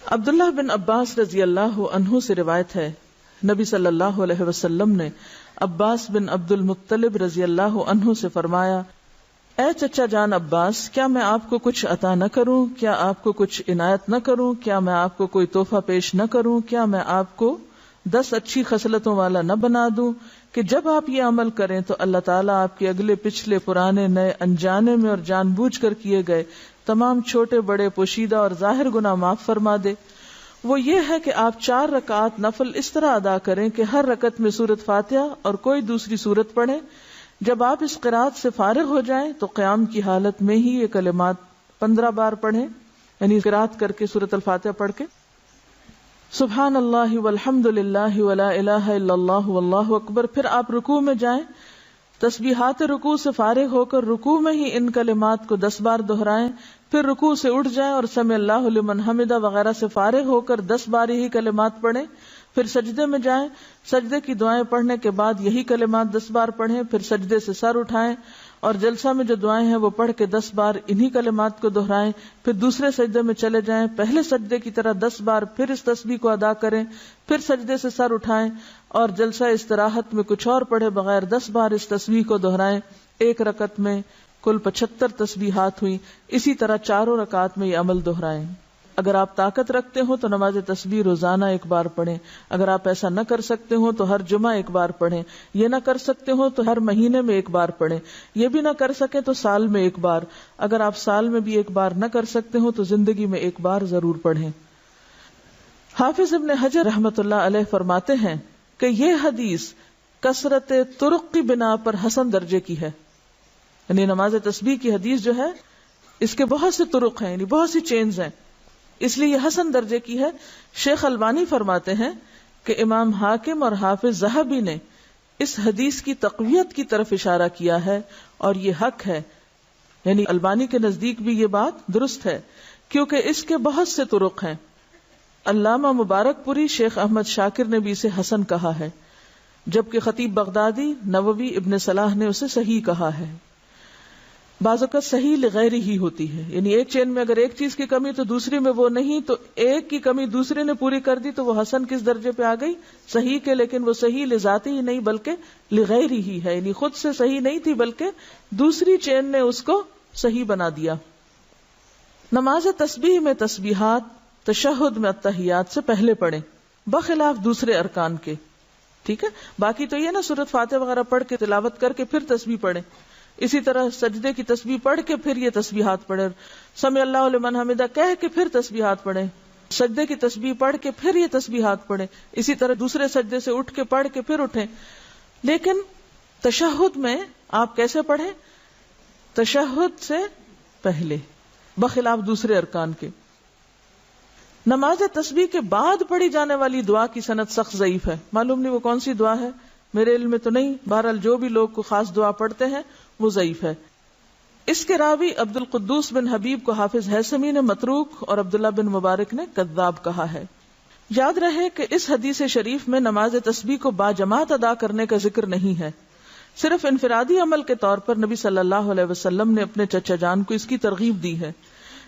عبداللہ بن عباس رضی اللہ عنہ سے روایت ہے، نبی صلی اللہ علیہ وسلم نے عباس بن عبد المطلب رضی اللہ عنہ سے فرمایا، اے چچا جان عباس، کیا میں آپ کو کچھ عطا نہ کروں؟ کیا آپ کو کچھ عنایت نہ کروں؟ کیا میں آپ کو کوئی تحفہ پیش نہ کروں؟ کیا میں آپ کو 10 اچھی خصلتوں والا نہ بنا دوں کہ جب آپ یہ عمل کریں تو اللہ تعالیٰ آپ کے اگلے پچھلے پرانے نئے انجانے میں اور جان بوجھ کر کیے گئے تمام چھوٹے بڑے پوشیدہ اور ظاہر گناہ معاف فرما دے؟ وہ یہ ہے کہ آپ 4 رکعات نفل اس طرح ادا کریں کہ ہر رکعت میں سورۃ فاتحہ اور کوئی دوسری سورت پڑھیں۔ جب آپ اس قرات سے فارغ ہو جائیں تو قیام کی حالت میں ہی یہ کلمات 15 بار پڑھیں، یعنی قرات کر کے سورۃ الفاتحہ پڑھ کے سبحان اللہ والحمد للہ ولا الہ الا اللہ واللہ اکبر۔ پھر آپ رکوع میں جائیں، تسبیحات رکوع سے فارغ ہو کر رکوع میں ہی ان کلمات کو 10 بار دہرائیں، پھر رکوع سے اٹھ جائیں اور سمع اللہ لمن حمدہ وغیرہ سے فارغ ہو کر 10 بار یہی کلمات پڑھیں، پھر سجدے میں جائیں، سجدے کی دعائیں پڑھنے کے بعد یہی کلمات 10 بار پڑھیں، پھر سجدے سے سر اٹھائیں اور جلسہ میں جو دعائیں ہیں وہ پڑھ کے 10 بار انہی کلمات کو دہرائیں، پھر دوسرے سجدے میں چلے جائیں، پہلے سجدے کی طرح 10 بار پھر اس تسبیح کو ادا کریں، پھر سجدے سے سر اٹھائیں اور جلسہ استراحت میں کچھ اور پڑھے بغیر 10 بار اس تسبیح کو دہرائیں۔ ایک رکعت میں کل 75 تسبیحات ہوئی۔ اسی طرح 4 رکعات میں یہ عمل دہرائیں۔ اگر آپ طاقت رکھتے ہو تو نماز تسبیح روزانہ 1 بار پڑھیں، اگر آپ ایسا نہ کر سکتے ہو تو ہر جمعہ 1 بار پڑھیں، یہ نہ کر سکتے ہو تو ہر مہینے میں 1 بار پڑھیں، یہ بھی نہ کر سکے تو سال میں 1 بار، اگر آپ سال میں بھی 1 بار نہ کر سکتے ہو تو زندگی میں 1 بار ضرور پڑھیں۔ حافظ ابن حجر رحمۃ اللہ علیہ فرماتے ہیں کہ یہ حدیث کثرت طرق کی بنا پر حسن درجے کی ہے، یعنی نماز تسبیح کی حدیث جو ہے اس کے بہت سے طرق ہیں، یعنی بہت سی چینز ہیں، اس لیے یہ حسن درجے کی ہے۔ شیخ البانی فرماتے ہیں کہ امام حاکم اور حافظ ذہبی نے اس حدیث کی تقویت کی طرف اشارہ کیا ہے اور یہ حق ہے، یعنی البانی کے نزدیک بھی یہ بات درست ہے کیونکہ اس کے بہت سے طرق ہیں۔ علامہ مبارک پوری شیخ احمد شاکر نے بھی اسے حسن کہا ہے، جبکہ خطیب بغدادی، نووی، ابن صلاح نے اسے صحیح کہا ہے۔ بعض اوقات صحیح لغیر ہی ہوتی ہے، یعنی ایک چین میں اگر ایک چیز کی کمی تو دوسری میں وہ نہیں، تو ایک کی کمی دوسرے نے پوری کر دی تو وہ حسن کس درجے پہ آ گئی؟ صحیح کے، لیکن وہ صحیح لذاتی ہی نہیں بلکہ لغیر ہی ہے، یعنی خود سے صحیح نہیں تھی بلکہ دوسری چین نے اس کو صحیح بنا دیا۔ نماز تسبیح میں تسبیحات تشہد میں التحیات سے پہلے پڑھیں، بخلاف دوسرے ارکان کے، ٹھیک ہے؟ باقی تو یہ نا سورۃ فاتحہ وغیرہ پڑھ کے تلاوت کر کے پھر تسبیح پڑھیں، اسی طرح سجدے کی تسبیح پڑھ کے پھر یہ تسبیحات پڑھیں، سمع اللہ لمن حمدہ کہہ کے پھر تسبیحات پڑھیں، سجدے کی تسبیح پڑھ کے پھر یہ تسبیحات پڑھیں، اسی طرح دوسرے سجدے سے اٹھ کے پڑھ کے پھر اٹھیں۔ لیکن تشہد میں آپ کیسے پڑھیں؟ تشہد سے پہلے، بخلاف دوسرے ارکان کے۔ نماز تسبیح کے بعد پڑھی جانے والی دعا کی سند سخت ضعیف ہے، معلوم نہیں وہ کون سی دعا ہے، میرے علم میں تو نہیں، بہرحال جو بھی لوگ کو خاص دعا پڑھتے ہیں وہ ضعیف ہے۔ اس کے راوی عبد القدوس بن حبیب کو حافظ ہیثمی نے متروک اور عبداللہ بن مبارک نے کذاب کہا ہے۔ یاد رہے کہ اس حدیث شریف میں نماز تسبیح کو باجماعت ادا کرنے کا ذکر نہیں ہے، صرف انفرادی عمل کے طور پر نبی صلی اللہ علیہ وسلم نے اپنے چچا جان کو اس کی ترغیب دی ہے۔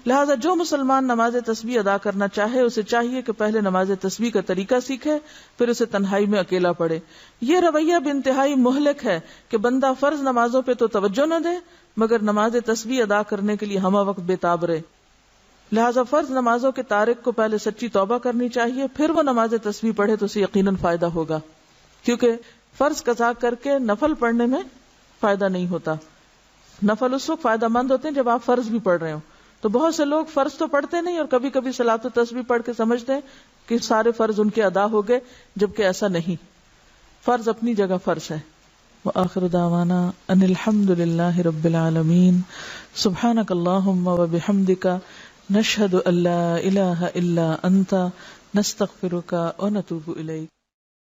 لہذا جو مسلمان نماز تسبیح ادا کرنا چاہے اسے چاہیے کہ پہلے نماز تسبیح کا طریقہ سیکھے، پھر اسے تنہائی میں اکیلا پڑھے۔ یہ رویہ بھی انتہائی مہلک ہے کہ بندہ فرض نمازوں پہ تو توجہ نہ دے مگر نماز تسبیح ادا کرنے کے لیے ہمہ وقت بےتاب رہے۔ لہذا فرض نمازوں کے تارک کو پہلے سچی توبہ کرنی چاہیے، پھر وہ نماز تسبیح پڑھے تو اسے یقیناً فائدہ ہوگا، کیونکہ فرض قضا کر کے نفل پڑھنے میں فائدہ نہیں ہوتا۔ نفل اس وقت فائدہ مند ہوتے ہیں جب آپ فرض بھی پڑھ رہے ہو، تو بہت سے لوگ فرض تو پڑھتے نہیں اور کبھی کبھی صلاۃ و تسبیح پڑھ کے سمجھتے ہیں کہ سارے فرض ان کے ادا ہو گئے، جبکہ ایسا نہیں، فرض اپنی جگہ فرض ہے۔ وآخر دعوانا ان الحمد للہ رب العالمین، سبحانک اللہم وبحمدک، نشہد ان لا الہ الا انت، نستغفرک ونتوب الیک۔